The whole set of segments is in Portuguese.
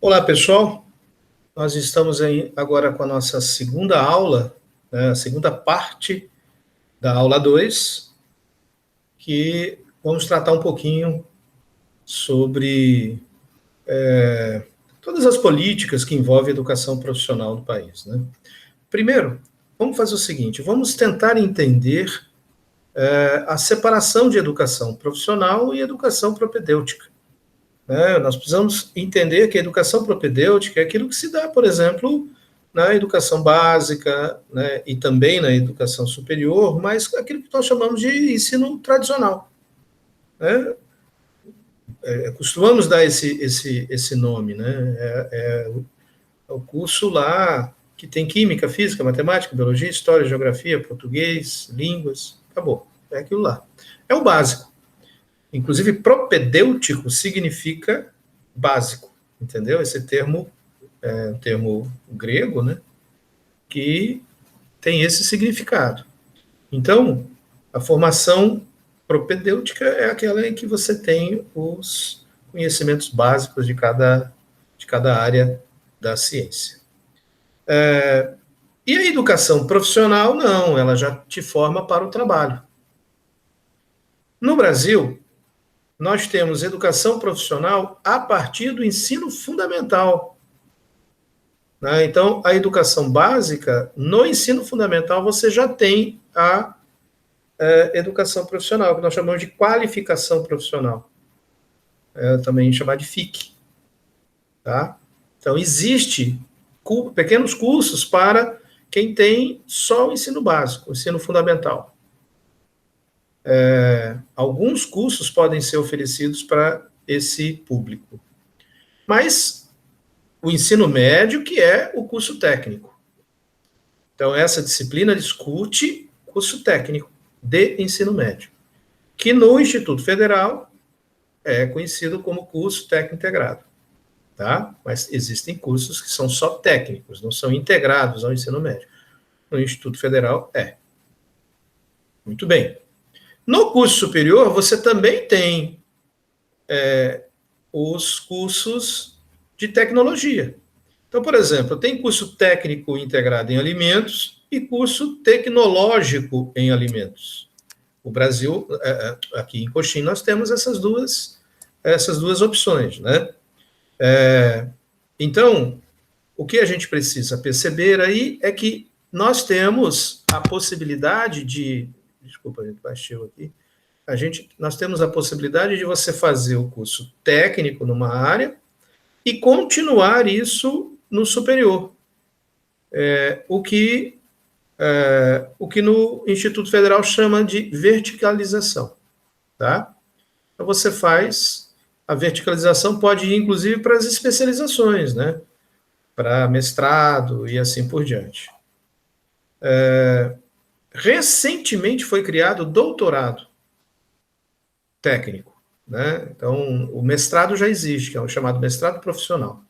Olá, pessoal. Nós estamos aí agora com a nossa segunda aula, né, a segunda parte da aula 2, que vamos tratar um pouquinho sobre todas as políticas que envolvem a educação profissional no país, né? Primeiro, vamos fazer o seguinte, vamos tentar entender a separação de educação profissional e educação propedêutica. Né? Nós precisamos entender que a educação propedêutica é aquilo que se dá, por exemplo, na educação básica, né, e também na educação superior, mas aquilo que nós chamamos de ensino tradicional. Né? Costumamos dar esse nome, né? O curso lá que tem química, física, matemática, biologia, história, geografia, português, línguas, acabou. É aquilo lá. É o básico. Inclusive, propedêutico significa básico, entendeu? Esse termo é um termo grego, né? Que tem esse significado. Então, a formação propedêutica é aquela em que você tem os conhecimentos básicos de cada área da ciência. E a educação profissional, não, ela já te forma para o trabalho. No Brasil, nós temos educação profissional a partir do ensino fundamental. Né? Então, a educação básica, no ensino fundamental, você já tem a educação profissional, que nós chamamos de qualificação profissional. Também chamar de FIC. Tá? Então, existe pequenos cursos para quem tem só o ensino básico, o ensino fundamental. Alguns cursos podem ser oferecidos para esse público. Mas o ensino médio, que é o curso técnico. Então, essa disciplina discute curso técnico de ensino médio, que no Instituto Federal é conhecido como curso técnico integrado. Tá? Mas existem cursos que são só técnicos, não são integrados ao ensino médio. No Instituto Federal é. Muito bem. No curso superior, você também tem os cursos de tecnologia. Então, por exemplo, tem curso técnico integrado em alimentos e curso tecnológico em alimentos. O Brasil, aqui em Coxim, nós temos essas duas opções, né? Então, o que a gente precisa perceber aí é que nós temos a possibilidade de... Desculpa, a gente baixou aqui. Nós temos a possibilidade de você fazer o curso técnico numa área e continuar isso no superior. O que no Instituto Federal chama de verticalização. Tá? Então, você faz... A verticalização pode ir, inclusive, para as especializações, né? Para mestrado e assim por diante. Recentemente foi criado o doutorado técnico. Né? Então, o mestrado já existe, que é o chamado mestrado profissional.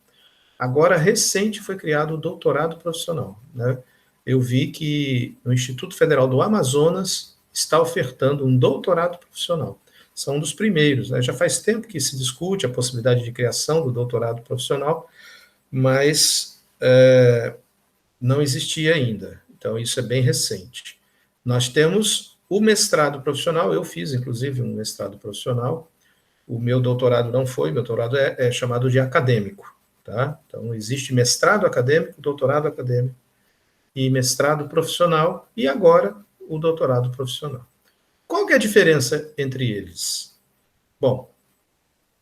Agora, recente foi criado o doutorado profissional. Né? Eu vi que no Instituto Federal do Amazonas está ofertando um doutorado profissional. São um dos primeiros. Né? Já faz tempo que se discute a possibilidade de criação do doutorado profissional, mas não existia ainda. Então, isso é bem recente. Nós temos o mestrado profissional, eu fiz, inclusive, um mestrado profissional. O meu doutorado não foi, meu doutorado é chamado de acadêmico. Tá? Então, existe mestrado acadêmico, doutorado acadêmico e mestrado profissional, e agora o doutorado profissional. Qual que é a diferença entre eles? Bom,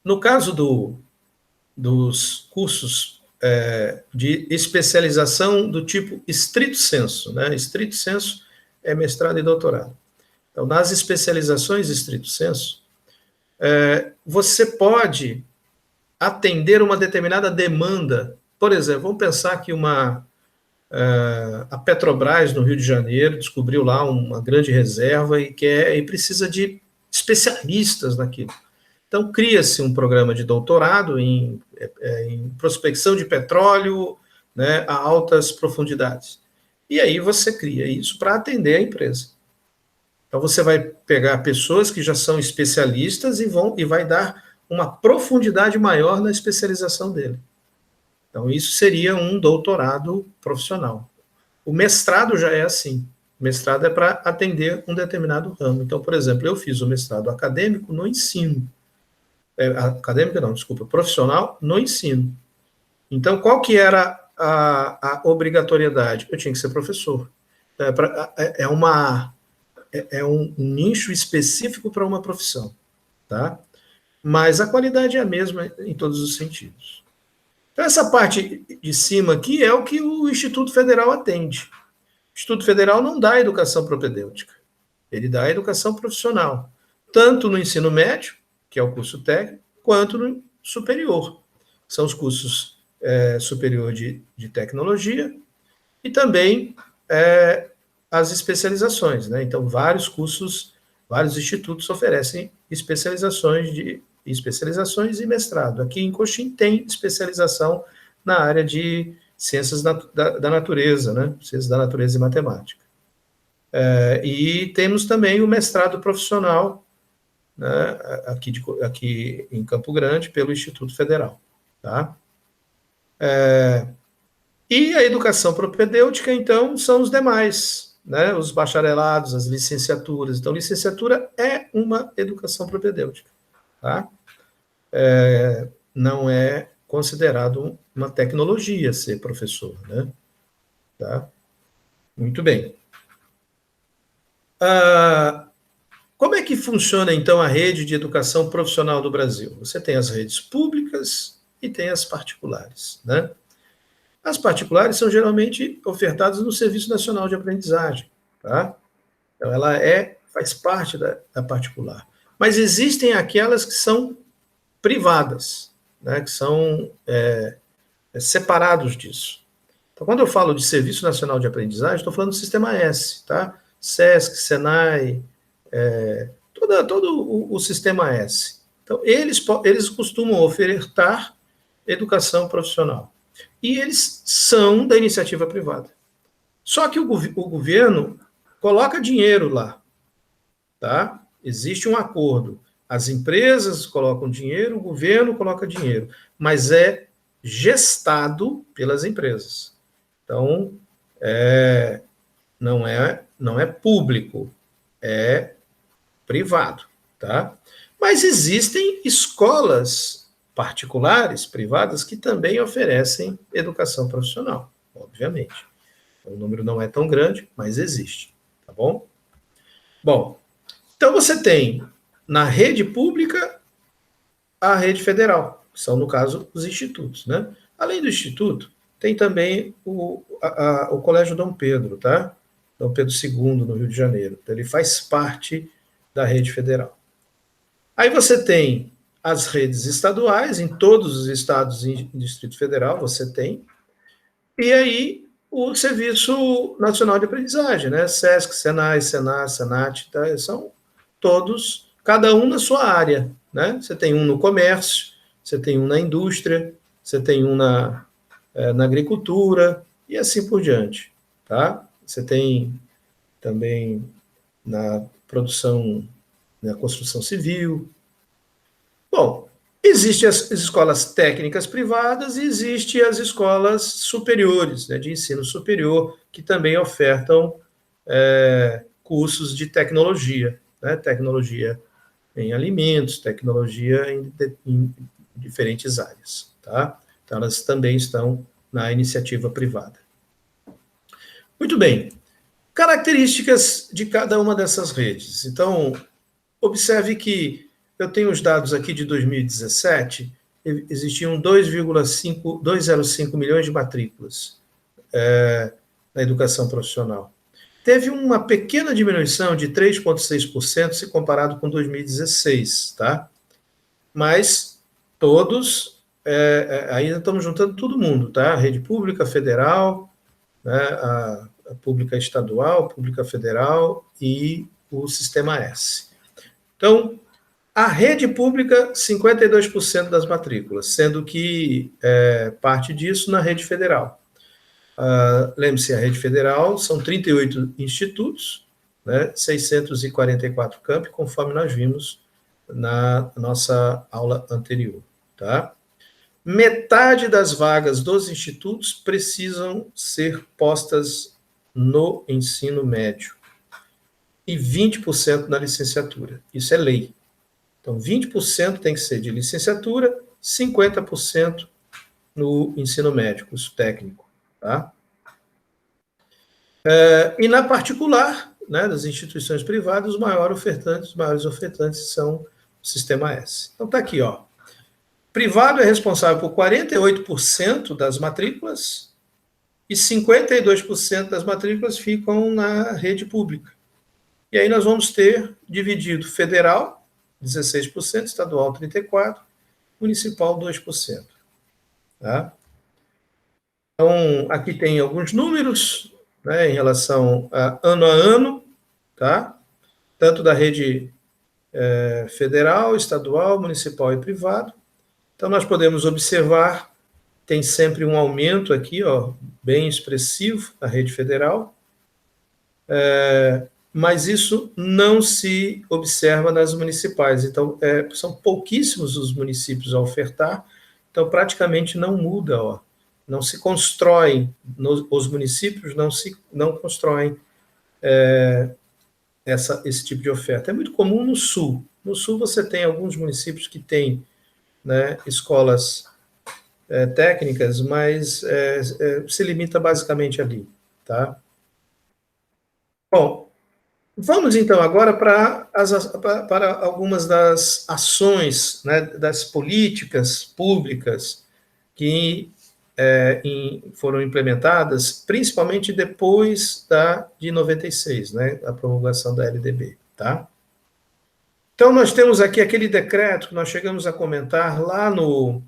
no caso dos cursos de especialização do tipo estrito sensu, né? Estrito sensu é mestrado e doutorado. Então, nas especializações estrito sensu, você pode atender uma determinada demanda. Por exemplo, vamos pensar que a Petrobras, no Rio de Janeiro, descobriu lá uma grande reserva e precisa de especialistas naquilo. Então, cria-se um programa de doutorado em prospecção de petróleo, né, a altas profundidades. E aí você cria isso para atender a empresa. Então, você vai pegar pessoas que já são especialistas e vai dar uma profundidade maior na especialização dele. Então, isso seria um doutorado profissional. O mestrado já é assim. O mestrado é para atender um determinado ramo. Então, por exemplo, eu fiz o mestrado acadêmico no ensino. Acadêmico não, desculpa, profissional no ensino. Então, qual que era a obrigatoriedade? Eu tinha que ser professor. É um nicho específico para uma profissão, tá? Mas a qualidade é a mesma em todos os sentidos. Então, essa parte de cima aqui é o que o Instituto Federal atende. O Instituto Federal não dá educação propedêutica, ele dá educação profissional, tanto no ensino médio, que é o curso técnico, quanto no superior. São os cursos superior de tecnologia e também as especializações, né? Então, vários cursos, vários institutos oferecem especializações e mestrado. Aqui em Coxim tem especialização na área de ciências da natureza, né? Ciências da natureza e matemática. E temos também o mestrado profissional, né, aqui em Campo Grande, pelo Instituto Federal. Tá? E a educação propedêutica, então, são os demais, né, os bacharelados, as licenciaturas. Então, licenciatura é uma educação propedêutica. Tá? Não é considerado uma tecnologia ser professor. Né? Tá? Muito bem. Como é que funciona, então, a rede de educação profissional do Brasil? Você tem as redes públicas e tem as particulares, né? As particulares são geralmente ofertadas no Serviço Nacional de Aprendizagem, tá? Então, ela faz parte da particular. Mas existem aquelas que são privadas, né? Que são separados disso. Então, quando eu falo de Serviço Nacional de Aprendizagem, estou falando do Sistema S, tá? SESC, SENAI, todo o Sistema S. Então, eles costumam ofertar educação profissional. E eles são da iniciativa privada. Só que o governo coloca dinheiro lá. Tá? Existe um acordo. As empresas colocam dinheiro, o governo coloca dinheiro. Mas é gestado pelas empresas. Então, não é público, é privado, tá? Mas existem escolas particulares, privadas, que também oferecem educação profissional, obviamente. O número não é tão grande, mas existe, tá bom? Bom, então você tem na rede pública a rede federal, que são, no caso, os institutos, né? Além do instituto, tem também o Colégio Dom Pedro, tá? Dom Pedro II, no Rio de Janeiro. Então, ele faz parte da rede federal. Aí você tem as redes estaduais, em todos os estados e Distrito Federal você tem, e aí o Serviço Nacional de Aprendizagem, né? SESC, SENAI, SENAR, SENAT, tá? São todos, cada um na sua área, né? Você tem um no comércio, você tem um na indústria, você tem um na agricultura, e assim por diante, tá? Você tem também na produção, na construção civil. Bom, existem as escolas técnicas privadas e existem as escolas superiores, né, de ensino superior, que também ofertam cursos de tecnologia, né, tecnologia em alimentos, tecnologia em diferentes áreas. Tá? Então, elas também estão na iniciativa privada. Muito bem. Características de cada uma dessas redes. Então, observe que eu tenho os dados aqui de 2017, existiam 2,5 milhões de matrículas na educação profissional. Teve uma pequena diminuição de 3,6% se comparado com 2016, tá? Mas todos, ainda estamos juntando todo mundo, tá? A rede pública, federal, né, a pública estadual, pública federal e o Sistema S. Então, a rede pública, 52% das matrículas, sendo que parte disso na rede federal. Lembre-se, a rede federal são 38 institutos, né, 644 campi, conforme nós vimos na nossa aula anterior. Tá? metade das vagas dos institutos precisam ser postas no ensino médio e 20% na licenciatura. Isso é lei. Então, 20% tem que ser de licenciatura, 50% no ensino médio, curso técnico. Tá? E na particular, né, das instituições privadas, os maiores ofertantes são o Sistema S. Então, está aqui, ó. Privado é responsável por 48% das matrículas e 52% das matrículas ficam na rede pública. E aí nós vamos ter dividido federal, 16%, estadual, 34%, municipal, 2%. Tá? Então, aqui tem alguns números, né, em relação a ano, tá? Tanto da rede federal, estadual, municipal e privado. Então, nós podemos observar, tem sempre um aumento aqui, ó, bem expressivo na rede federal, mas isso não se observa nas municipais. Então, são pouquíssimos os municípios a ofertar, então praticamente não muda, ó. Não se constroem, os municípios não constroem esse tipo de oferta. É muito comum no Sul. No Sul você tem alguns municípios que têm, né, escolas técnicas, mas se limita basicamente ali. Tá? Bom, vamos então agora para algumas das ações, né, das políticas públicas que foram implementadas, principalmente depois de 96, né, a promulgação da LDB. Tá? Então, nós temos aqui aquele decreto que nós chegamos a comentar lá no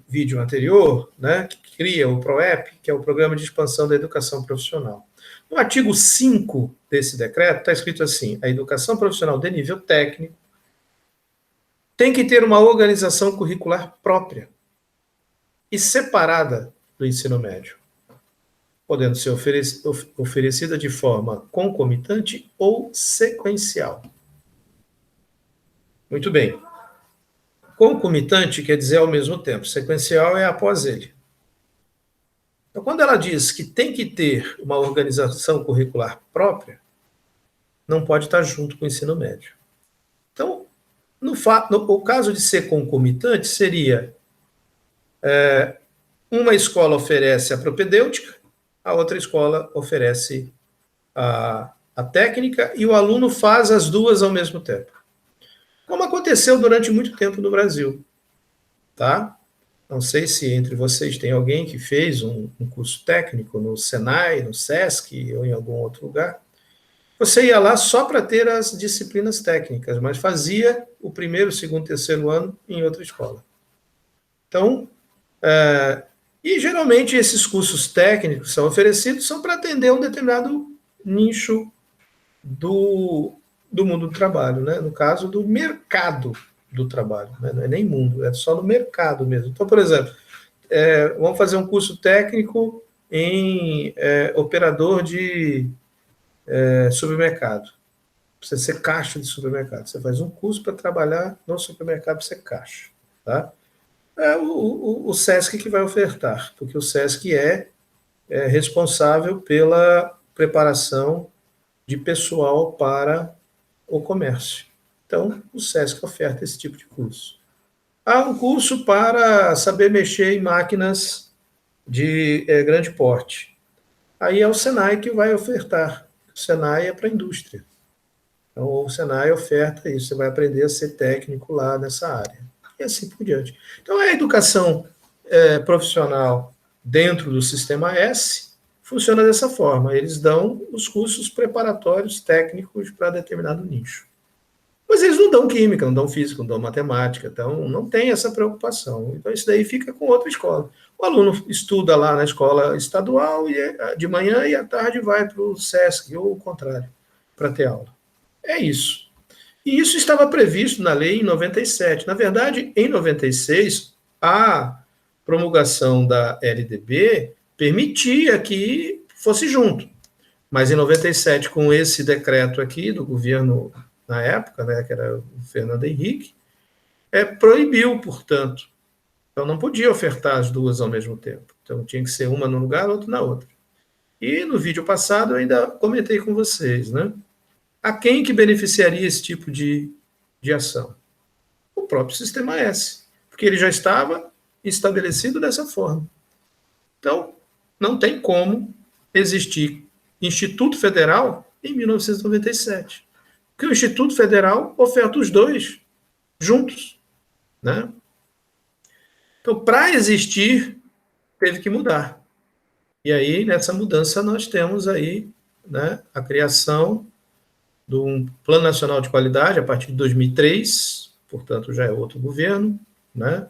vídeo anterior, né, que cria o PROEP, que é o Programa de Expansão da Educação Profissional. No artigo 5 desse decreto, está escrito assim: a educação profissional de nível técnico tem que ter uma organização curricular própria e separada do ensino médio, podendo ser oferecida de forma concomitante ou sequencial. Muito bem. Concomitante quer dizer ao mesmo tempo, sequencial é após ele. Então, quando ela diz que tem que ter uma organização curricular própria, não pode estar junto com o ensino médio. Então, o caso de ser concomitante seria uma escola oferece a propedêutica, a outra escola oferece a técnica e o aluno faz as duas ao mesmo tempo. Como aconteceu durante muito tempo no Brasil. Tá? Não sei se entre vocês tem alguém que fez um curso técnico no Senai, no Sesc ou em algum outro lugar. Você ia lá só para ter as disciplinas técnicas, mas fazia o primeiro, segundo, terceiro ano em outra escola. Então, e geralmente esses cursos técnicos são oferecidos são para atender um determinado nicho do mundo do trabalho, né? No caso do mercado do trabalho, né? Não é nem mundo, é só no mercado mesmo. Então, por exemplo, vamos fazer um curso técnico em operador de supermercado. Você ser caixa de supermercado. Você faz um curso para trabalhar no supermercado para ser caixa. Tá? É o SESC que vai ofertar, porque o SESC é responsável pela preparação de pessoal para o comércio. Então, o SESC oferta esse tipo de curso. Há um curso para saber mexer em máquinas de grande porte. Aí é o Senai que vai ofertar. O Senai é para a indústria. Então, o Senai oferta isso. Você vai aprender a ser técnico lá nessa área. E assim por diante. Então, a educação profissional dentro do Sistema S funciona dessa forma. Eles dão os cursos preparatórios técnicos para determinado nicho. Mas eles não dão química, não dão física, não dão matemática, então não tem essa preocupação. Então isso daí fica com outra escola. O aluno estuda lá na escola estadual de manhã e à tarde vai para o SESC, ou o contrário, para ter aula. É isso. E isso estava previsto na lei em 97. Na verdade, em 96, a promulgação da LDB permitia que fosse junto. Mas em 97, com esse decreto aqui do governo na época, né, que era o Fernando Henrique, proibiu, portanto, Então, não podia ofertar as duas ao mesmo tempo. Então, tinha que ser uma num lugar, outra na outra. E no vídeo passado, eu ainda comentei com vocês, né? A quem que beneficiaria esse tipo de ação? O próprio Sistema S, porque ele já estava estabelecido dessa forma. Então, não tem como existir Instituto Federal em 1997, porque o Instituto Federal oferta os dois juntos, né? Então, para existir, teve que mudar. E aí, nessa mudança, nós temos aí, né, a criação de um Plano Nacional de Qualidade a partir de 2003, portanto, já é outro governo, né?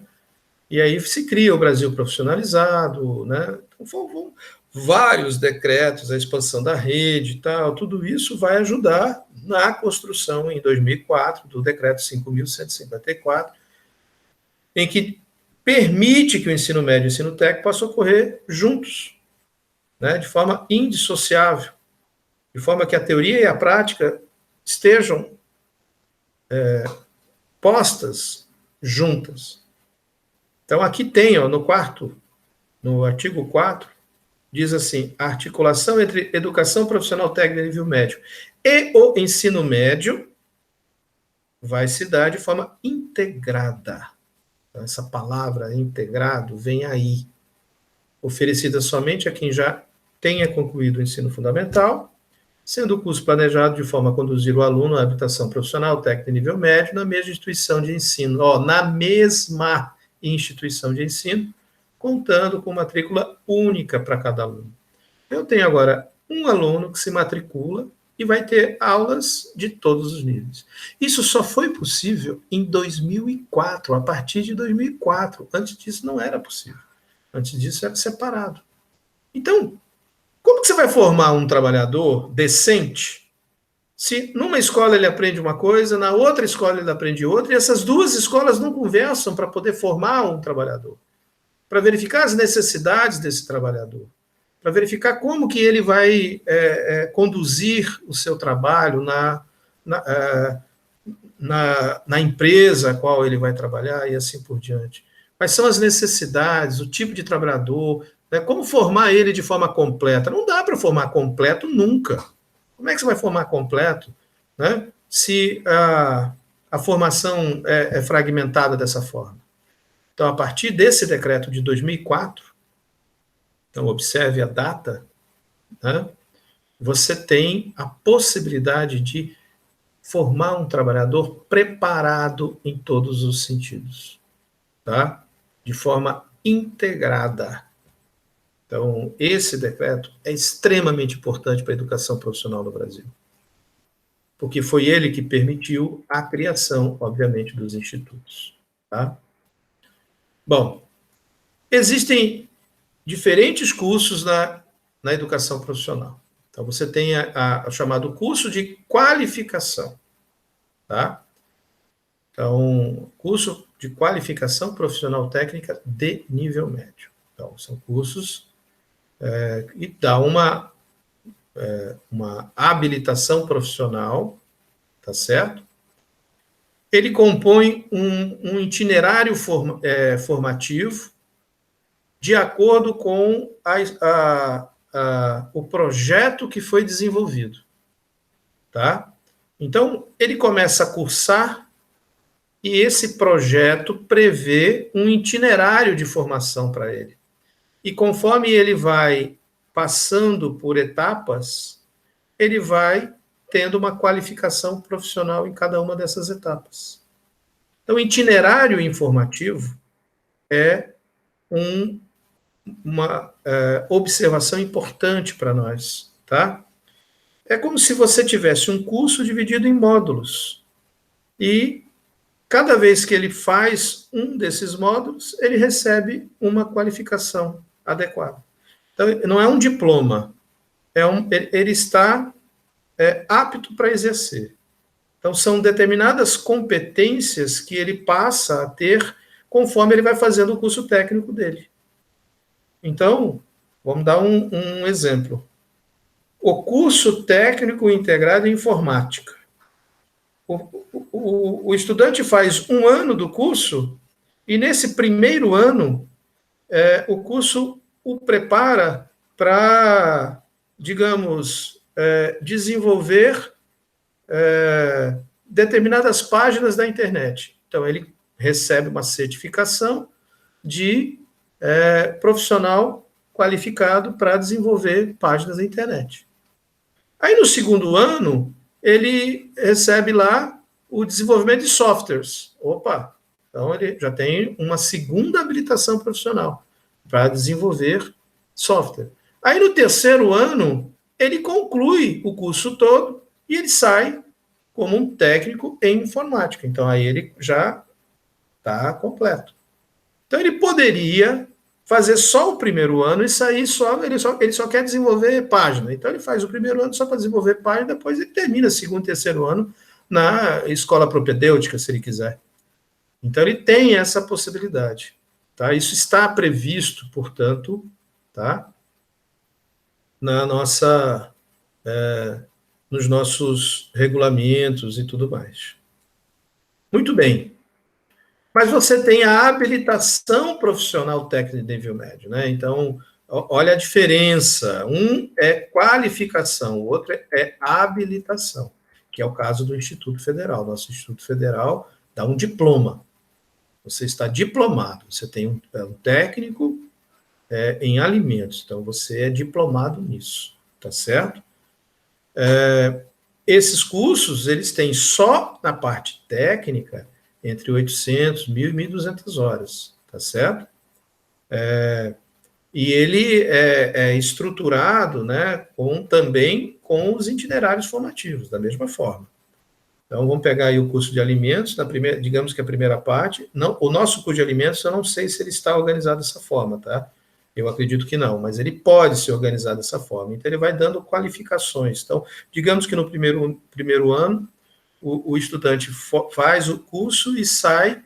E aí se cria o Brasil profissionalizado, né? Então, foram vários decretos, a expansão da rede e tal, tudo isso vai ajudar na construção, em 2004, do decreto 5.154, em que permite que o ensino médio e o ensino técnico possam ocorrer juntos, né, de forma indissociável, de forma que a teoria e a prática estejam postas juntas. Então, aqui tem, ó, no artigo 4, diz assim: a articulação entre educação profissional técnica de nível médio e o ensino médio vai se dar de forma integrada. Então, essa palavra integrado vem aí, oferecida somente a quem já tenha concluído o ensino fundamental, sendo o curso planejado de forma a conduzir o aluno à habilitação profissional técnica de nível médio na mesma instituição de ensino, na mesma instituição de ensino, contando com matrícula única para cada aluno. Eu tenho agora um aluno que se matricula e vai ter aulas de todos os níveis. Isso só foi possível em 2004, a partir de 2004. Antes disso não era possível. Antes disso era separado. Então, como que você vai formar um trabalhador decente se numa escola ele aprende uma coisa, na outra escola ele aprende outra, e essas duas escolas não conversam para poder formar um trabalhador, para verificar as necessidades desse trabalhador, para verificar como que ele vai conduzir o seu trabalho na empresa a qual ele vai trabalhar e assim por diante. Quais são as necessidades, o tipo de trabalhador, né, como formar ele de forma completa. Não dá para formar completo nunca. Como é que você vai formar completo, né, se a formação é fragmentada dessa forma? Então, a partir desse decreto de 2004, então observe a data, né, você tem a possibilidade de formar um trabalhador preparado em todos os sentidos, tá? De forma integrada. Então, esse decreto é extremamente importante para a educação profissional no Brasil, porque foi ele que permitiu a criação, obviamente, dos institutos, tá? Bom, existem diferentes cursos na educação profissional. Então, você tem o chamado curso de qualificação, tá? Então, curso de qualificação profissional técnica de nível médio. Então, são cursos que dá uma habilitação profissional, tá certo? Ele compõe um itinerário formativo de acordo com o projeto que foi desenvolvido, tá? Então, ele começa a cursar e esse projeto prevê um itinerário de formação para ele. E conforme ele vai passando por etapas, ele vai tendo uma qualificação profissional em cada uma dessas etapas. Então, itinerário informativo é uma observação importante para nós, tá? É como se você tivesse um curso dividido em módulos e cada vez que ele faz um desses módulos, ele recebe uma qualificação adequada. Então, não é um diploma, ele está apto para exercer. Então, são determinadas competências que ele passa a ter conforme ele vai fazendo o curso técnico dele. Então, vamos dar um exemplo. O curso técnico integrado em informática. O estudante faz um ano do curso E nesse primeiro ano, o curso o prepara para, digamos, desenvolver determinadas páginas da internet. Então, ele recebe uma certificação de profissional qualificado para desenvolver páginas da internet. Aí, no segundo ano, ele recebe lá o desenvolvimento de softwares. Opa! Então, ele já tem uma segunda habilitação profissional para desenvolver software. Aí, no terceiro ano, ele conclui o curso todo e ele sai como um técnico em informática. Então, aí ele já está completo. Então, ele poderia fazer só o primeiro ano e sair ele só quer desenvolver página. Então, ele faz o primeiro ano só para desenvolver página, depois ele termina segundo e terceiro ano na escola propedêutica, se ele quiser. Então, ele tem essa possibilidade. Tá? Isso está previsto, portanto, tá? na nossa, nos nossos regulamentos e tudo mais. Muito bem. Mas você tem a habilitação profissional técnica de nível médio, né? Então, olha a diferença. Um é qualificação, o outro é habilitação, que é o caso do Instituto Federal. Nosso Instituto Federal dá um diploma. Você está diplomado, você tem um técnico em alimentos, então você é diplomado nisso, tá certo? Esses cursos, eles têm só na parte técnica entre 800, 1.000 e 1.200 horas, tá certo? E ele é estruturado, né, também com os itinerários formativos, da mesma forma. Então, vamos pegar aí o curso de alimentos, digamos que a primeira parte. Não, o nosso curso de alimentos, eu não sei se ele está organizado dessa forma, tá? Eu acredito que não, mas ele pode ser organizado dessa forma. Então, ele vai dando qualificações. Então, digamos que no primeiro ano, o estudante faz o curso e sai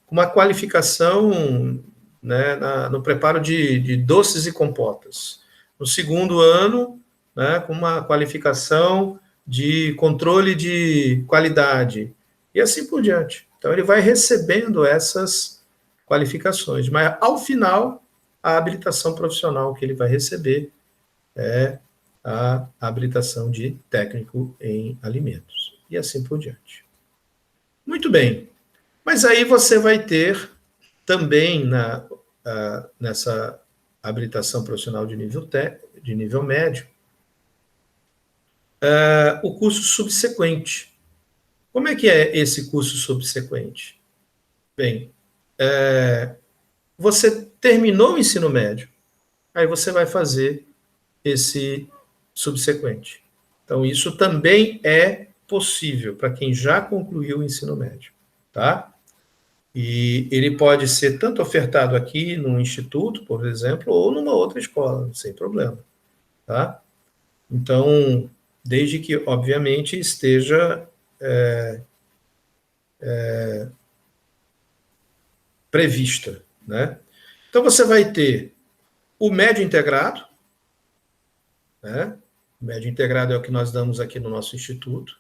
com uma qualificação, né, no preparo de doces e compotas. No segundo ano, né, com uma qualificação de controle de qualidade, e assim por diante. Então, ele vai recebendo essas qualificações, mas, ao final, a habilitação profissional que ele vai receber é a habilitação de técnico em alimentos, e assim por diante. Muito bem, mas aí você vai ter também nessa habilitação profissional de nível médio, o curso subsequente. Como é que é esse curso subsequente? Bem, você terminou o ensino médio, aí você vai fazer esse subsequente. Então, isso também é possível para quem já concluiu o ensino médio, tá? E ele pode ser tanto ofertado aqui no instituto, por exemplo, ou numa outra escola, sem problema, tá? Então, desde que, obviamente, esteja prevista, né? Então, você vai ter o médio integrado, né? O médio integrado é o que nós damos aqui no nosso instituto,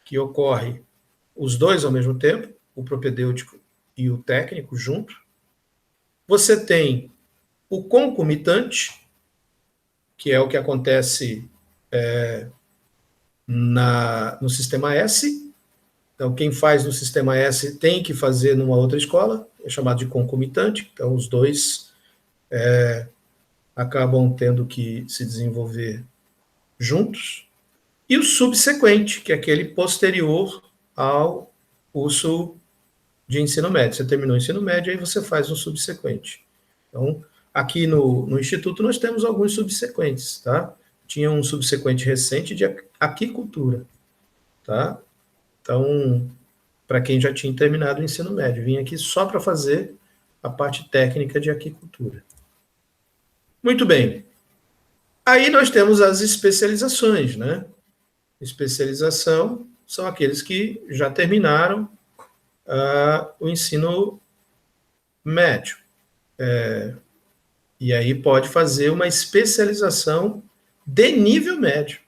que ocorre os dois ao mesmo tempo, o propedêutico e o técnico junto. Você tem o concomitante, que é o que acontece no sistema S. Então, quem faz no sistema S tem que fazer numa outra escola, é chamado de concomitante. Então, os dois acabam tendo que se desenvolver juntos. E o subsequente, que é aquele posterior ao curso de ensino médio. Você terminou o ensino médio, aí você faz um subsequente. Então, aqui no Instituto nós temos alguns subsequentes, tá? Tinha um subsequente recente de aquicultura, tá? Então, para quem já tinha terminado o ensino médio, vim aqui só para fazer a parte técnica de aquicultura. Muito bem. Aí nós temos as especializações, né? Especialização são aqueles que já terminaram o ensino médio. E aí pode fazer uma especialização de nível médio.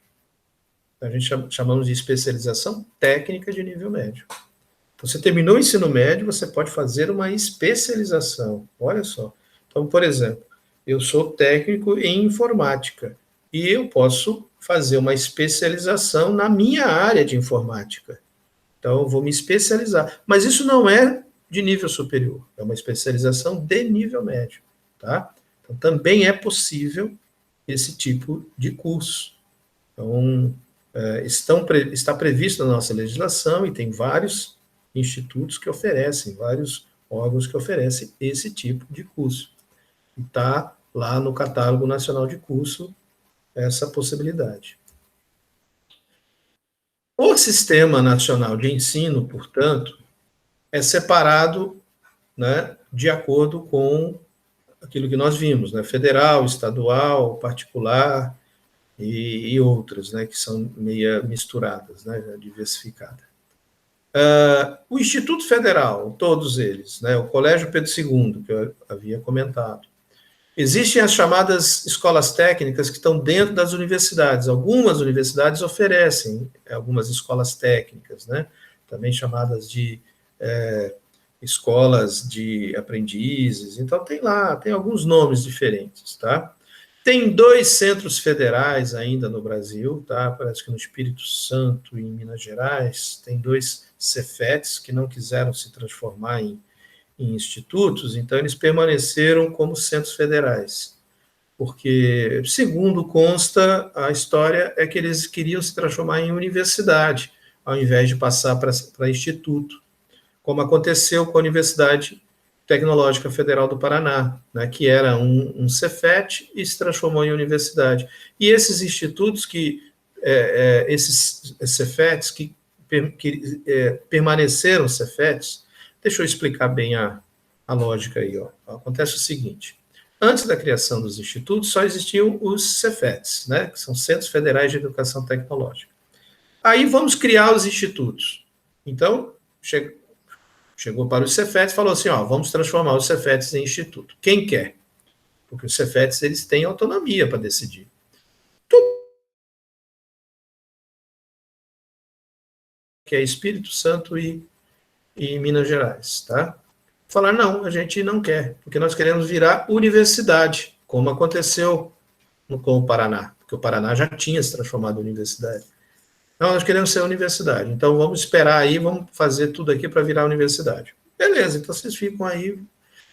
A gente chamamos de especialização técnica de nível médio. Você terminou o ensino médio, você pode fazer uma especialização. Olha só. Então, por exemplo, eu sou técnico em informática e eu posso fazer uma especialização na minha área de informática. Então, eu vou me especializar. Mas isso não é de nível superior, é uma especialização de nível médio, tá? Então, também é possível esse tipo de curso. Então, está previsto na nossa legislação e tem vários institutos que oferecem, vários órgãos que oferecem esse tipo de curso. E está lá no Catálogo Nacional de Curso essa possibilidade. O Sistema Nacional de Ensino, portanto, é separado, né, de acordo com aquilo que nós vimos, né, federal, estadual, particular e outras, né, que são meio misturadas, né, diversificadas. O Instituto Federal, todos eles, né, o Colégio Pedro II, que eu havia comentado. Existem as chamadas escolas técnicas que estão dentro das universidades. Algumas universidades oferecem algumas escolas técnicas, né, também chamadas de escolas de aprendizes. Então, tem alguns nomes diferentes, tá? Tem 2 centros federais ainda no Brasil, tá? Parece que no Espírito Santo e em Minas Gerais, tem 2 Cefetes que não quiseram se transformar em institutos, então eles permaneceram como centros federais. Porque, segundo consta, a história é que eles queriam se transformar em universidade, ao invés de passar para instituto, como aconteceu com a Universidade Tecnológica Federal do Paraná, né, que era um Cefet e se transformou em universidade. E esses institutos esses Cefetes que permaneceram Cefetes, deixa eu explicar bem a lógica aí. Ó. Acontece o seguinte, antes da criação dos institutos, só existiam os Cefetes, né, que são Centros Federais de Educação Tecnológica. Aí vamos criar os institutos. Então, chegou para os Cefetes e falou assim, ó, vamos transformar os Cefetes em instituto. Quem quer? Porque os Cefetes, eles têm autonomia para decidir. Que é Espírito Santo e Minas Gerais, tá? Falar, não, a gente não quer, porque nós queremos virar universidade, como aconteceu com o Paraná, porque o Paraná já tinha se transformado em universidade. Não, nós queremos ser universidade, então vamos esperar aí, vamos fazer tudo aqui para virar universidade. Beleza, então vocês ficam aí.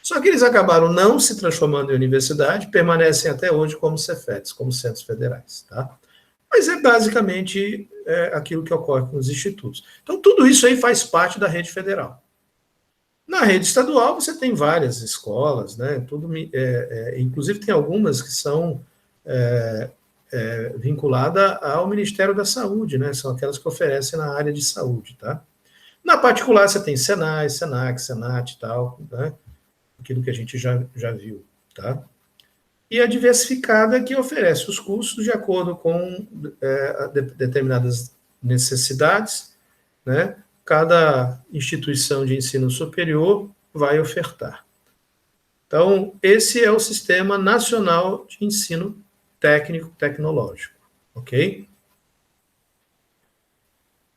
Só que eles acabaram não se transformando em universidade, permanecem até hoje como Cefetes, como centros federais, tá? Mas é basicamente aquilo que ocorre com os institutos. Então, tudo isso aí faz parte da rede federal. Na rede estadual, você tem várias escolas, né? Inclusive, tem algumas que são vinculadas ao Ministério da Saúde, né? São aquelas que oferecem na área de saúde, tá? Na particular, você tem Senai, Senac, Senat e tal, né? Aquilo que a gente já viu, tá? E a diversificada que oferece os cursos de acordo com determinadas necessidades, né? Cada instituição de ensino superior vai ofertar. Então, esse é o Sistema Nacional de Ensino Técnico-Tecnológico, ok?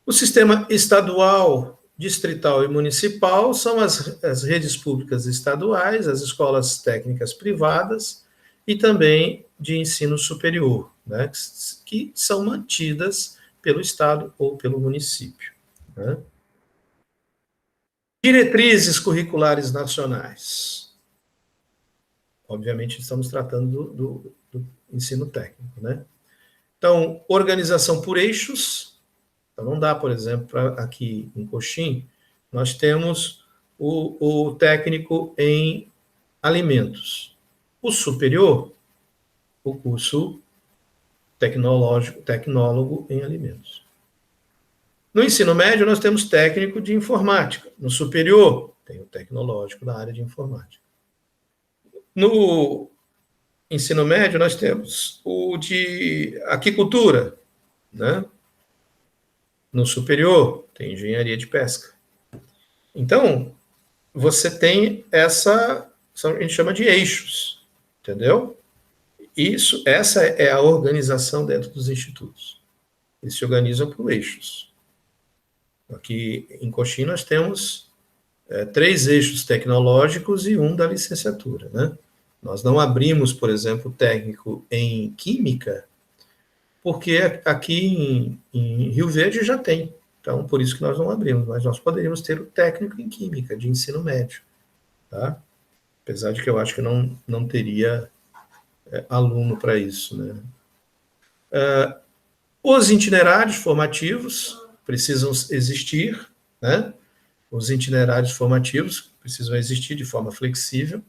O sistema estadual, distrital e municipal são as redes públicas estaduais, as escolas técnicas privadas e também de ensino superior, né, que são mantidas pelo Estado ou pelo município. Né? Diretrizes curriculares nacionais. Obviamente, estamos tratando do ensino técnico. Né? Então, organização por eixos. Então, não dá, por exemplo, aqui em Coxim, nós temos o técnico em alimentos. O superior, o curso tecnólogo em alimentos. No ensino médio, nós temos técnico de informática. No superior, tem o tecnológico na área de informática. No ensino médio, nós temos o de aquicultura, né? No superior, tem engenharia de pesca. Então, você tem a gente chama de eixos, entendeu? Essa é a organização dentro dos institutos. Eles se organizam por eixos. Aqui em Coxim nós temos 3 eixos tecnológicos e um da licenciatura, né? Nós não abrimos, por exemplo, técnico em Química, porque aqui em Rio Verde já tem. Então, por isso que nós não abrimos, mas nós poderíamos ter o técnico em Química, de ensino médio, tá? Apesar de que eu acho que não teria aluno para isso, né? Os itinerários formativos precisam existir, né? Os itinerários formativos precisam existir de forma flexível.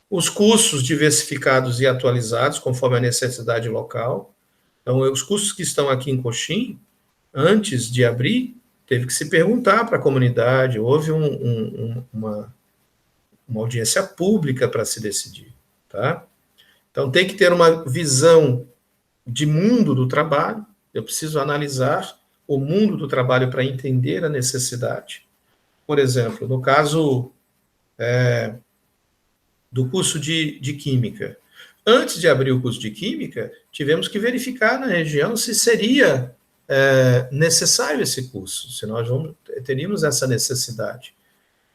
Os cursos diversificados e atualizados, conforme a necessidade local. Então, os cursos que estão aqui em Coxim, antes de abrir, teve que se perguntar para a comunidade, houve uma audiência pública para se decidir. Tá? Então, tem que ter uma visão de mundo do trabalho, eu preciso analisar o mundo do trabalho para entender a necessidade. Por exemplo, no caso do curso de Química. Antes de abrir o curso de Química, tivemos que verificar na região se seria necessário esse curso, se nós teríamos essa necessidade.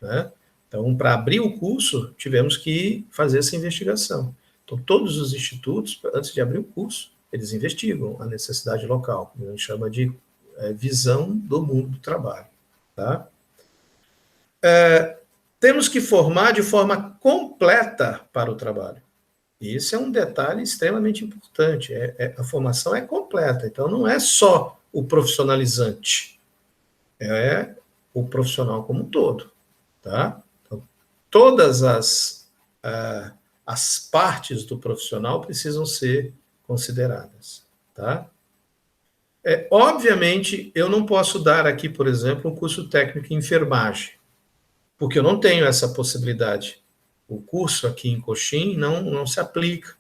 Né? Então, para abrir o curso, tivemos que fazer essa investigação. Então, todos os institutos, antes de abrir o curso, eles investigam a necessidade local, que a gente chama de visão do mundo do trabalho. Tá? Temos que formar de forma completa para o trabalho. E isso é um detalhe extremamente importante. A formação é completa, então não é só o profissionalizante, é o profissional como um todo. Tá? Então, todas as partes do profissional precisam ser consideradas. Tá? Obviamente, eu não posso dar aqui, por exemplo, um curso técnico em enfermagem, porque eu não tenho essa possibilidade. O curso aqui em Coxim não se aplica,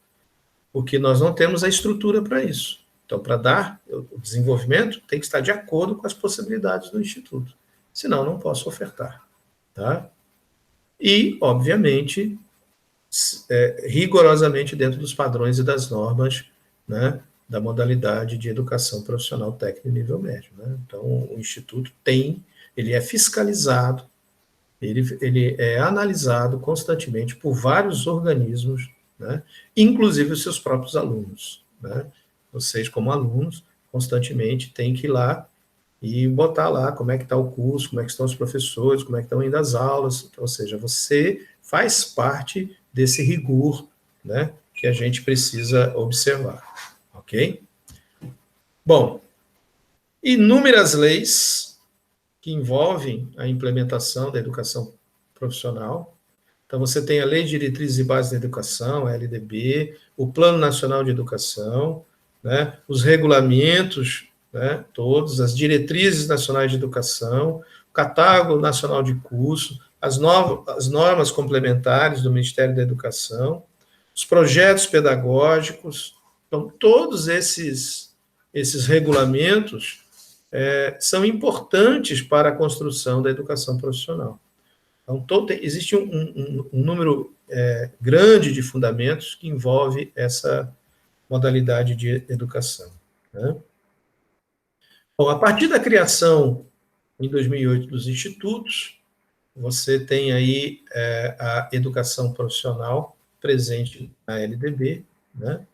porque nós não temos a estrutura para isso. Então, para dar o desenvolvimento, tem que estar de acordo com as possibilidades do Instituto. Senão, não posso ofertar. Tá? E, obviamente, rigorosamente dentro dos padrões e das normas, né, da modalidade de educação profissional técnica nível médio. Né? Então, o Instituto ele é fiscalizado, ele é analisado constantemente por vários organismos, né, inclusive os seus próprios alunos. Né? Vocês, como alunos, constantemente têm que ir lá e botar lá como é que está o curso, como é que estão os professores, como é que estão indo as aulas, ou seja, você faz parte desse rigor, né, que a gente precisa observar, ok? Bom, inúmeras leis que envolvem a implementação da educação profissional. Então, você tem a Lei de Diretrizes e Bases da Educação, a LDB, o Plano Nacional de Educação, né, os regulamentos, né, todos, as diretrizes nacionais de educação, o catálogo nacional de curso, as normas complementares do Ministério da Educação, os projetos pedagógicos. Então, todos esses regulamentos são importantes para a construção da educação profissional. Então, existe um número grande de fundamentos que envolve essa modalidade de educação. Né? Bom, a partir da criação, em 2008, dos institutos, você tem aí a educação profissional presente na LDB. Né?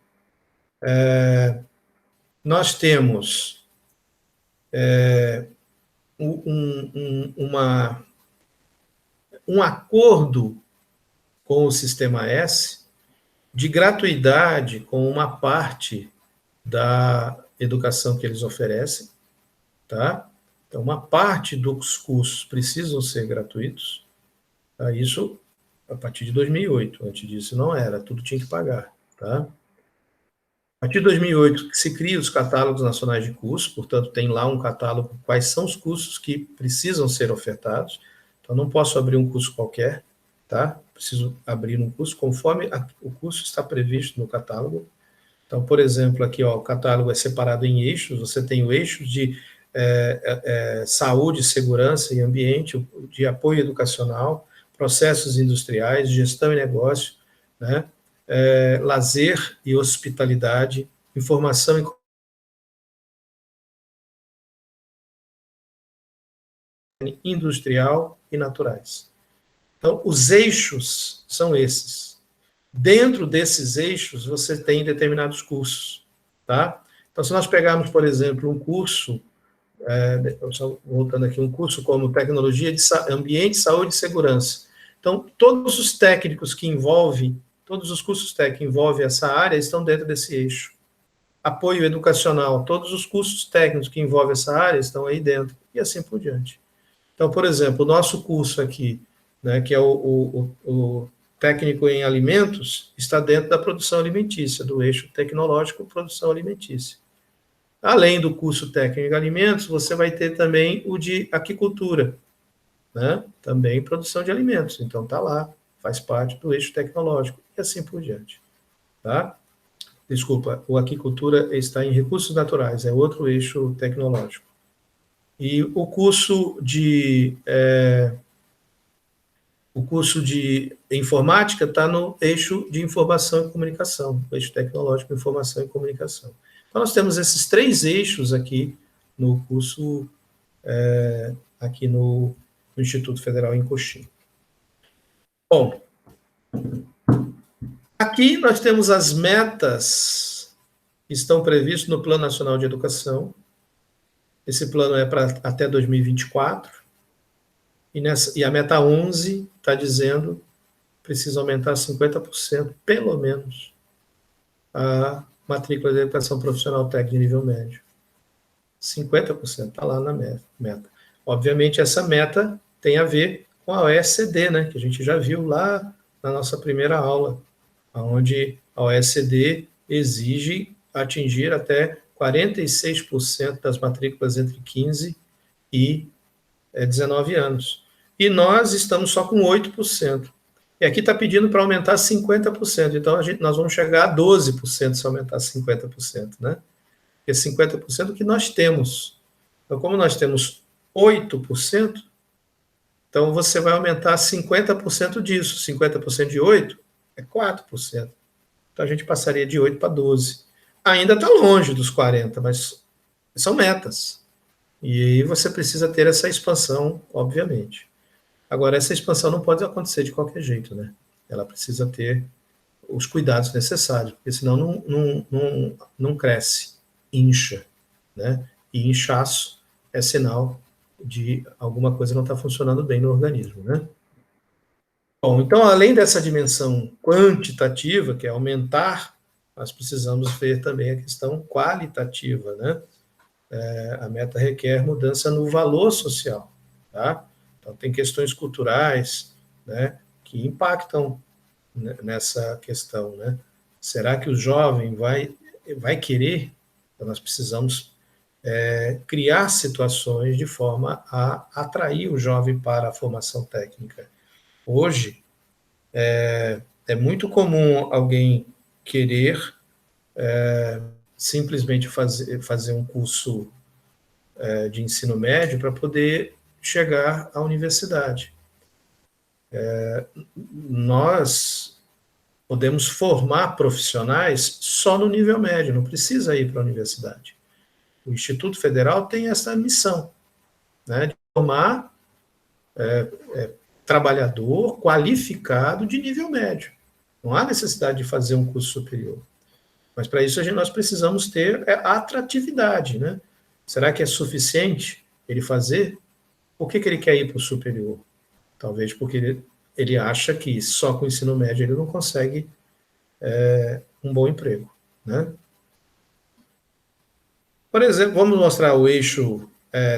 Nós temos um acordo com o Sistema S de gratuidade com uma parte da educação que eles oferecem, tá? Então, uma parte dos cursos precisam ser gratuitos, tá? Isso a partir de 2008, antes disso não era, tudo tinha que pagar, tá? A partir de 2008 se cria os catálogos nacionais de cursos, portanto tem lá um catálogo quais são os cursos que precisam ser ofertados. Então não posso abrir um curso qualquer, tá? Preciso abrir um curso conforme o curso está previsto no catálogo. Então, por exemplo, aqui ó, o catálogo é separado em eixos. Você tem o eixo de saúde, segurança e ambiente, de apoio educacional, processos industriais, gestão e negócio, né? Lazer e hospitalidade, informação e industrial e naturais. Então, os eixos são esses. Dentro desses eixos, você tem determinados cursos, tá? Então, se nós pegarmos, por exemplo, um curso, voltando aqui, um curso como Tecnologia de Ambiente, Saúde e Segurança. Então, todos os técnicos que envolvem, todos os cursos técnicos que envolvem essa área estão dentro desse eixo. Apoio educacional, todos os cursos técnicos que envolvem essa área estão aí dentro, e assim por diante. Então, por exemplo, o nosso curso aqui, né, que é o técnico em alimentos, está dentro da produção alimentícia, do eixo tecnológico produção alimentícia. Além do curso técnico em alimentos, você vai ter também o de aquicultura, né, também produção de alimentos. Então, está lá, faz parte do eixo tecnológico, e assim por diante. Tá? Desculpa, o aquicultura está em recursos naturais, é outro eixo tecnológico. E o curso de informática está no eixo de informação e comunicação, o eixo tecnológico, informação e comunicação. Então, nós temos esses 3 eixos aqui no curso, aqui no Instituto Federal em Coxim. Bom, aqui nós temos as metas que estão previstas no Plano Nacional de Educação. Esse plano é para até 2024. E a meta 11 está dizendo que precisa aumentar 50%, pelo menos, a matrícula de educação profissional técnica de nível médio. 50% está lá na meta. Obviamente, essa meta tem a ver com a OECD, né, que a gente já viu lá na nossa primeira aula, onde a OECD exige atingir até 46% das matrículas entre 15 e 19 anos. E nós estamos só com 8%. E aqui está pedindo para aumentar 50%. Então, nós vamos chegar a 12% se aumentar 50%, né? Porque 50% é o que nós temos. Então, como nós temos 8%, então você vai aumentar 50% disso. 50% de 8% é 4%. Então, a gente passaria de 8% para 12%. Ainda está longe dos 40%, mas são metas. E aí você precisa ter essa expansão, obviamente. Agora, essa expansão não pode acontecer de qualquer jeito, né? Ela precisa ter os cuidados necessários, porque senão não cresce, incha, né? E inchaço é sinal de alguma coisa não estar funcionando bem no organismo, né? Bom, então, além dessa dimensão quantitativa, que é aumentar, nós precisamos ver também a questão qualitativa, né? A meta requer mudança no valor social, tá? Então, tem questões culturais, né, que impactam nessa questão, né? Será que o jovem vai querer? Então, nós precisamos criar situações de forma a atrair o jovem para a formação técnica. Hoje, é muito comum alguém querer simplesmente fazer um curso de ensino médio para poder chegar à universidade. Nós podemos formar profissionais só no nível médio, não precisa ir para a universidade. O Instituto Federal tem essa missão, né, de formar trabalhador qualificado de nível médio. Não há necessidade de fazer um curso superior. Mas para isso nós precisamos ter a atratividade, né? Será que é suficiente ele fazer? Por que ele quer ir para o superior? Talvez porque ele acha que só com o ensino médio ele não consegue um bom emprego, né? Por exemplo, vamos mostrar o eixo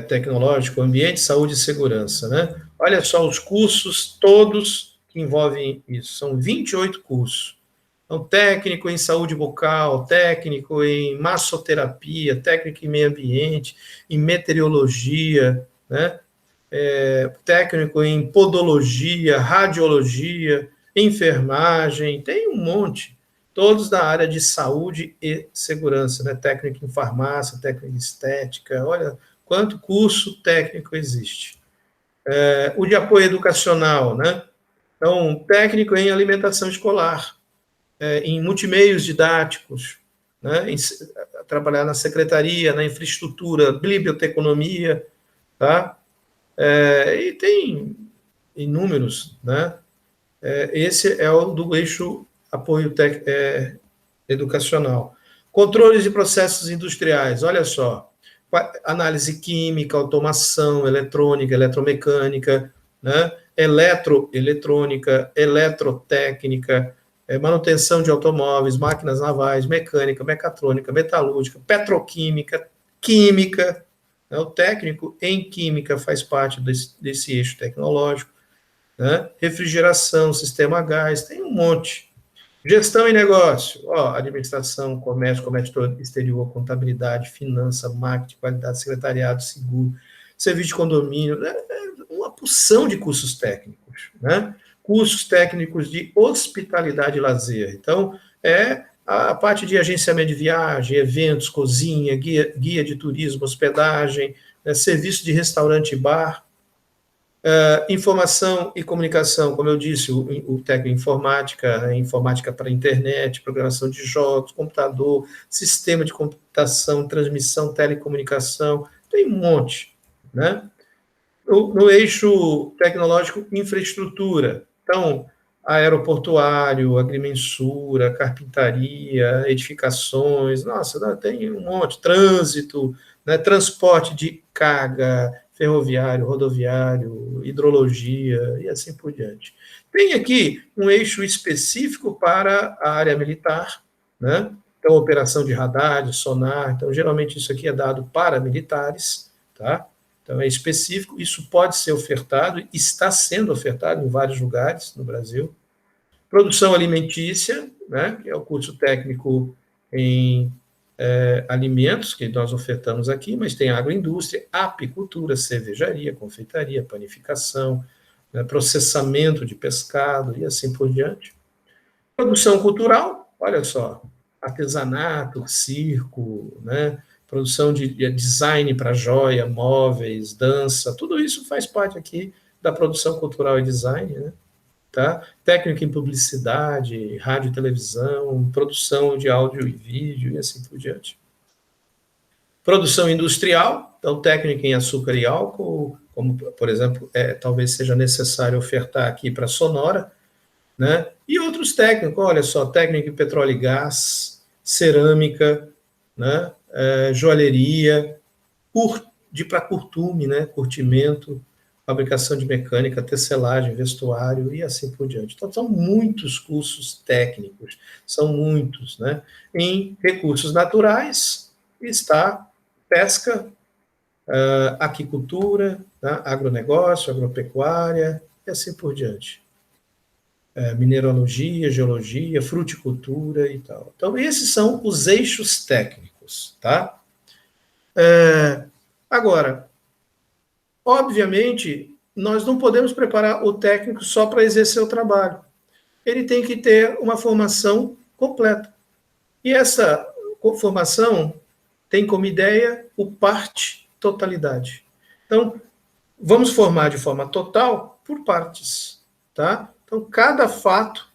tecnológico, ambiente, saúde e segurança, né? Olha só os cursos todos que envolvem isso. São 28 cursos. Então, técnico em saúde bucal, técnico em massoterapia, técnico em meio ambiente, em meteorologia, né? Técnico em podologia, radiologia, enfermagem, tem um monte, todos da área de saúde e segurança, né? Técnico em farmácia, técnico em estética, olha quanto curso técnico existe. O de apoio educacional, né? Então, técnico em alimentação escolar, em multimeios didáticos, né? Trabalhar na secretaria, na infraestrutura, biblioteconomia, tá? E tem inúmeros, né? Esse é o do eixo apoio educacional. Controles de processos industriais, olha só, análise química, automação, eletrônica, eletromecânica, né? Eletrônica, eletrotécnica, manutenção de automóveis, máquinas navais, mecânica, mecatrônica, metalúrgica, petroquímica, química, né? O técnico em química faz parte desse eixo tecnológico, né? Refrigeração, sistema a gás, tem um monte. Gestão e negócio, administração, comércio exterior, contabilidade, finança, marketing, qualidade, secretariado, seguro, serviço de condomínio, né? Uma porção de cursos técnicos, né? Cursos técnicos de hospitalidade e lazer. Então, a parte de agenciamento de viagem, eventos, cozinha, guia de turismo, hospedagem, né? Serviço de restaurante e bar, informação e comunicação, como eu disse, o técnico informática, né, informática para internet, programação de jogos, computador, sistema de computação, transmissão, telecomunicação, tem um monte, né? No eixo tecnológico, infraestrutura, então, aeroportuário, agrimensura, carpintaria, edificações, nossa, tem um monte, trânsito, né, transporte de carga, ferroviário, rodoviário, hidrologia e assim por diante. Tem aqui um eixo específico para a área militar, né? Então, operação de radar, de sonar, então, geralmente isso aqui é dado para militares, tá? Então, é específico, isso pode ser ofertado, está sendo ofertado em vários lugares no Brasil. Produção alimentícia, né, que é o curso técnico em alimentos, que nós ofertamos aqui, mas tem agroindústria, apicultura, cervejaria, confeitaria, panificação, né, processamento de pescado e assim por diante. Produção cultural, olha só, artesanato, circo, né, produção de design para joia, móveis, dança, tudo isso faz parte aqui da produção cultural e design, né? Tá? Técnica em publicidade, rádio e televisão, produção de áudio e vídeo e assim por diante. Produção industrial, então técnica em açúcar e álcool, como, por exemplo, talvez seja necessário ofertar aqui para Sonora, né? E outros técnicos, olha só, técnica em petróleo e gás, cerâmica, né? Joalheria, para curtume, né? Curtimento, fabricação de mecânica, tecelagem, vestuário e assim por diante. Então, são muitos cursos técnicos, são muitos, né? Em recursos naturais está pesca, aquicultura, né? Agronegócio, agropecuária e assim por diante. Mineralogia, geologia, fruticultura e tal. Então, esses são os eixos técnicos, tá? Agora, obviamente, nós não podemos preparar o técnico só para exercer o trabalho. Ele tem que ter uma formação completa. E essa formação tem como ideia o parte-totalidade. Então, vamos formar de forma total por partes, tá? Então, cada fato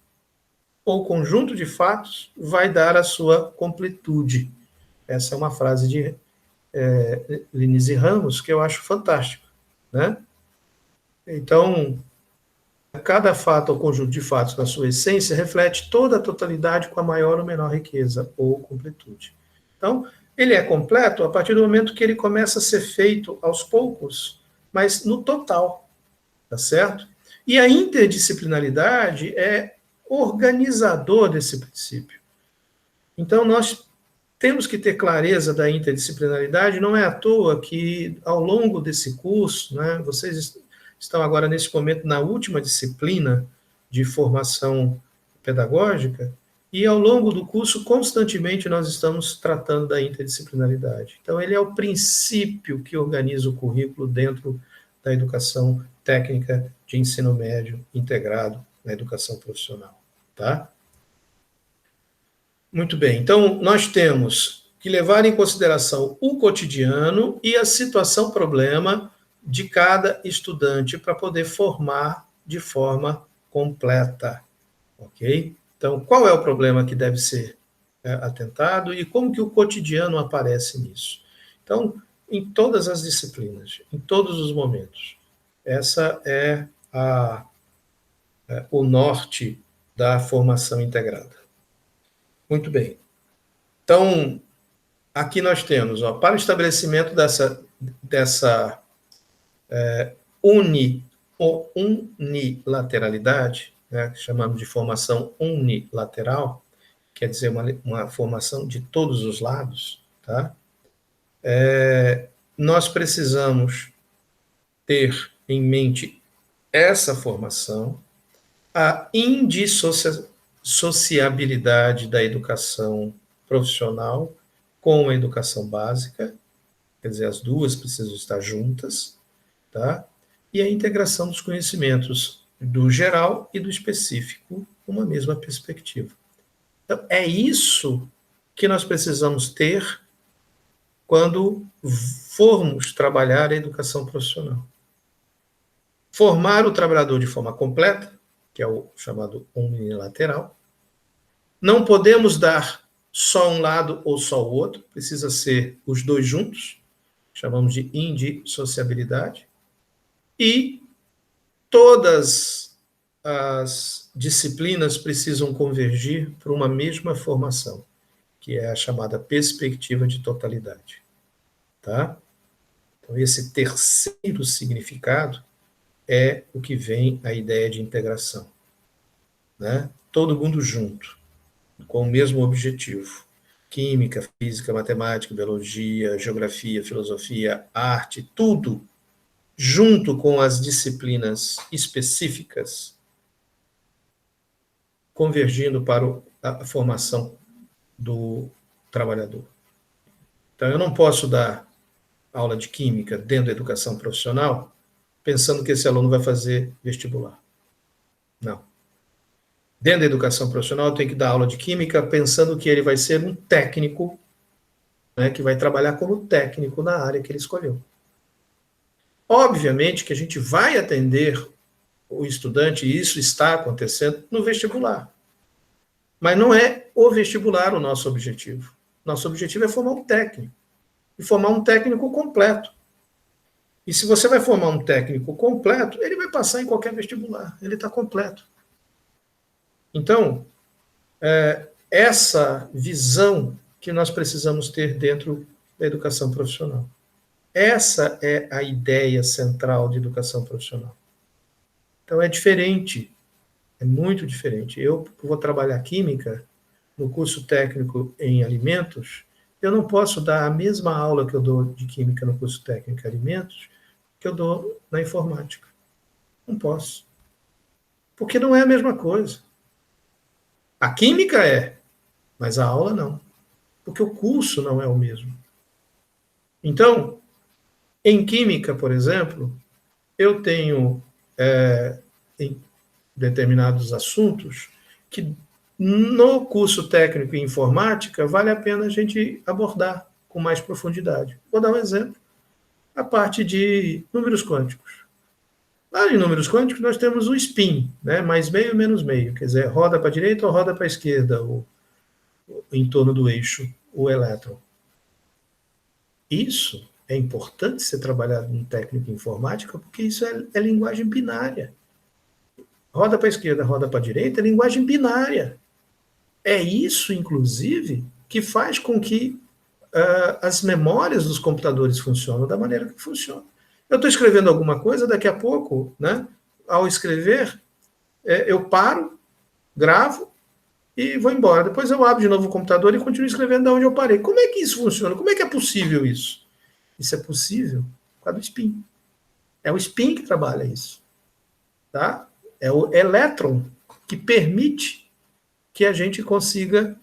ou conjunto de fatos vai dar a sua completude. Essa é uma frase de Lenise Ramos que eu acho fantástico, né? Então, cada fato ou conjunto de fatos, na sua essência, reflete toda a totalidade com a maior ou menor riqueza ou completude. Então, ele é completo a partir do momento que ele começa a ser feito aos poucos, mas no total, tá certo? E a interdisciplinaridade é organizador desse princípio. Então, nós temos que ter clareza da interdisciplinaridade, não é à toa que, ao longo desse curso, né, vocês estão agora, nesse momento, na última disciplina de formação pedagógica, e ao longo do curso, constantemente, nós estamos tratando da interdisciplinaridade. Então, ele é o princípio que organiza o currículo dentro da educação técnica de ensino médio integrado na educação profissional, tá? Muito bem, então nós temos que levar em consideração o cotidiano e a situação-problema de cada estudante para poder formar de forma completa, ok? Então, qual é o problema que deve ser atentado e como que o cotidiano aparece nisso? Então, em todas as disciplinas, em todos os momentos, Essa o norte da formação integrada. Muito bem. Então, aqui nós temos, para o estabelecimento dessa unilateralidade, né, que chamamos de formação unilateral, quer dizer, uma formação de todos os lados, tá? Nós precisamos ter em mente essa formação, a indissociabilidade da educação profissional com a educação básica, quer dizer, as duas precisam estar juntas, tá? E a integração dos conhecimentos do geral e do específico numa mesma perspectiva. Então, é isso que nós precisamos ter quando formos trabalhar a educação profissional. Formar o trabalhador de forma completa, que é o chamado unilateral. Não podemos dar só um lado ou só o outro, precisa ser os dois juntos, chamamos de indissociabilidade. E todas as disciplinas precisam convergir para uma mesma formação, que é a chamada perspectiva de totalidade. Tá? Então, esse terceiro significado é o que vem a ideia de integração. Né? Todo mundo junto, com o mesmo objetivo. Química, física, matemática, biologia, geografia, filosofia, arte, tudo junto com as disciplinas específicas, convergindo para a formação do trabalhador. Então, eu não posso dar aula de química dentro da educação profissional pensando que esse aluno vai fazer vestibular. Não. Dentro da educação profissional, eu tenho que dar aula de química pensando que ele vai ser um técnico, né, que vai trabalhar como técnico na área que ele escolheu. Obviamente que a gente vai atender o estudante, e isso está acontecendo no vestibular. Mas não é o vestibular o nosso objetivo. Nosso objetivo é formar um técnico. E formar um técnico completo. E se você vai formar um técnico completo, ele vai passar em qualquer vestibular. Ele está completo. Então, essa visão que nós precisamos ter dentro da educação profissional. Essa é a ideia central de educação profissional. Então, é diferente, é muito diferente. Eu vou trabalhar química no curso técnico em alimentos, eu não posso dar a mesma aula que eu dou de química no curso técnico em alimentos que eu dou na informática. Não posso. Porque não é a mesma coisa. A química é, mas a aula não. Porque o curso não é o mesmo. Então, em química, por exemplo, eu tenho em determinados assuntos que no curso técnico em informática vale a pena a gente abordar com mais profundidade. Vou dar um exemplo. A parte de números quânticos. Lá em números quânticos nós temos o spin, né? Mais meio, menos meio. Quer dizer, roda para a direita ou roda para a esquerda, em torno do eixo, o elétron. Isso é importante ser trabalhado em técnica informática, porque isso é linguagem binária. Roda para a esquerda, roda para a direita, é linguagem binária. É isso, inclusive, que faz com que as memórias dos computadores funcionam da maneira que funcionam. Eu estou escrevendo alguma coisa, daqui a pouco, né, ao escrever, eu paro, gravo e vou embora. Depois eu abro de novo o computador e continuo escrevendo de onde eu parei. Como é que isso funciona? Como é que é possível isso? Isso é possível por causa do spin. É o spin que trabalha isso. Tá? É o elétron que permite que a gente consiga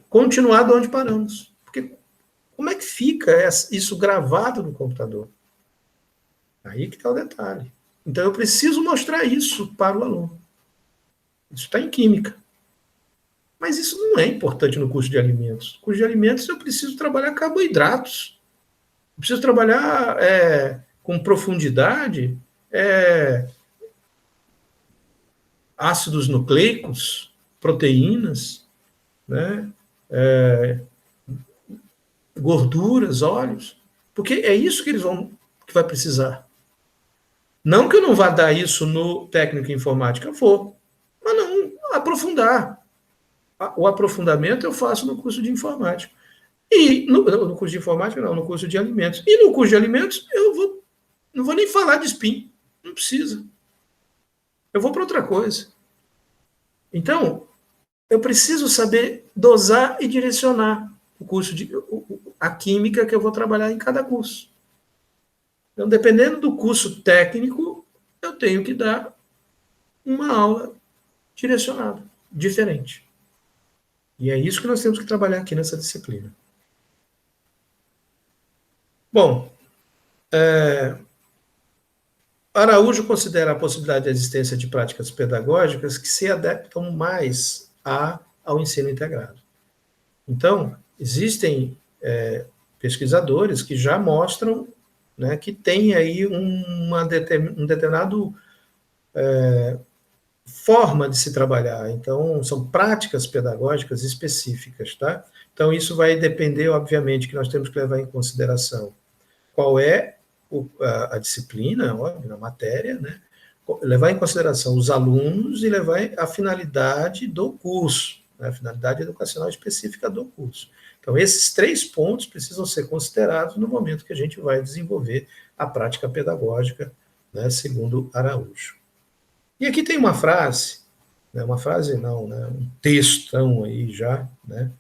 continuar de onde paramos. Porque como é que fica isso gravado no computador? Aí que está o detalhe. Então eu preciso mostrar isso para o aluno. Isso está em química. Mas isso não é importante no curso de alimentos. No curso de alimentos eu preciso trabalhar carboidratos. Eu preciso trabalhar com profundidade ácidos nucleicos, proteínas, né? Gorduras, óleos, porque é isso que que vai precisar. Não que eu não vá dar isso no técnico em informática, eu vou, mas não aprofundar. O aprofundamento eu faço no curso de informática. E no curso de informática, não, no curso de alimentos. E no curso de alimentos, não vou nem falar de SPIN. Não precisa. Eu vou para outra coisa. Então, eu preciso saber dosar e direcionar o curso de a química que eu vou trabalhar em cada curso. Então, dependendo do curso técnico, eu tenho que dar uma aula direcionada, diferente. E é isso que nós temos que trabalhar aqui nessa disciplina. Bom, Araújo considera a possibilidade de existência de práticas pedagógicas que se adaptam mais ao ensino integrado. Então, existem pesquisadores que já mostram, né, que tem aí um determinado forma de se trabalhar. Então, são práticas pedagógicas específicas, tá? Então, isso vai depender, obviamente, que nós temos que levar em consideração qual é a disciplina, óbvio, a matéria, né? Levar em consideração os alunos e levar a finalidade do curso, né? A finalidade educacional específica do curso. Então, esses 3 pontos precisam ser considerados no momento que a gente vai desenvolver a prática pedagógica, né, segundo Araújo. E aqui tem uma frase, né, uma frase não, né, um textão aí já, né?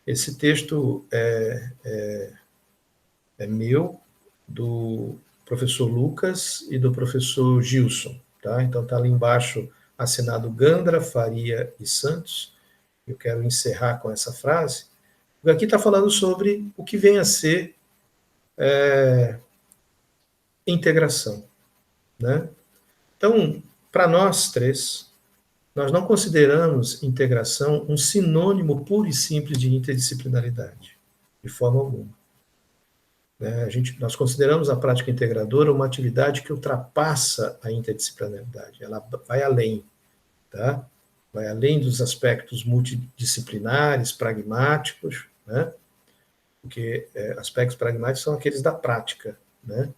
Esse texto é meu, do professor Lucas e do professor Gilson, tá? Então está ali embaixo assinado Gandra, Faria e Santos. Eu quero encerrar com essa frase, porque aqui está falando sobre o que vem a ser integração, né? Então, para nós 3, nós não consideramos integração um sinônimo puro e simples de interdisciplinaridade, de forma alguma. Nós consideramos a prática integradora uma atividade que ultrapassa a interdisciplinaridade, ela vai além, tá? Vai além dos aspectos multidisciplinares, pragmáticos, né? Porque aspectos pragmáticos são aqueles da prática, né?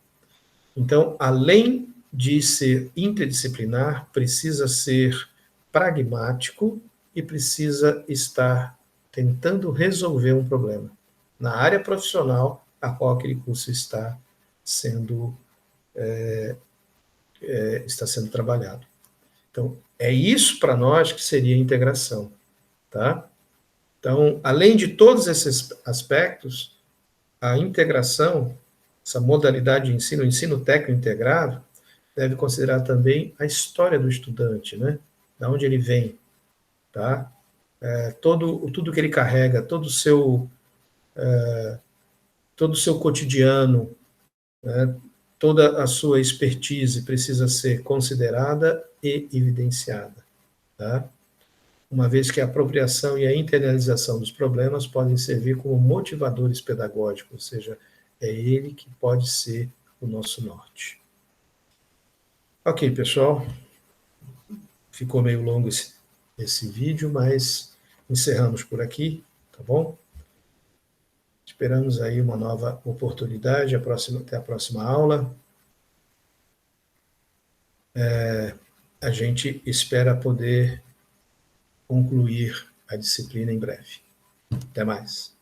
Então, além de ser interdisciplinar, precisa ser pragmático e precisa estar tentando resolver um problema na área profissional a qual aquele curso está sendo trabalhado. Então, é isso para nós que seria integração, tá? Então, além de todos esses aspectos, a integração, essa modalidade de ensino, o ensino técnico integrado, deve considerar também a história do estudante, né? Da onde ele vem, tá? Tudo que ele carrega, todo o seu cotidiano, né? Toda a sua expertise precisa ser considerada e evidenciada, tá? Uma vez que a apropriação e a internalização dos problemas podem servir como motivadores pedagógicos, ou seja, é ele que pode ser o nosso norte. Ok, pessoal, ficou meio longo esse vídeo, mas encerramos por aqui, tá bom? Esperamos aí uma nova oportunidade, até a próxima aula. A gente espera poder concluir a disciplina em breve. Até mais.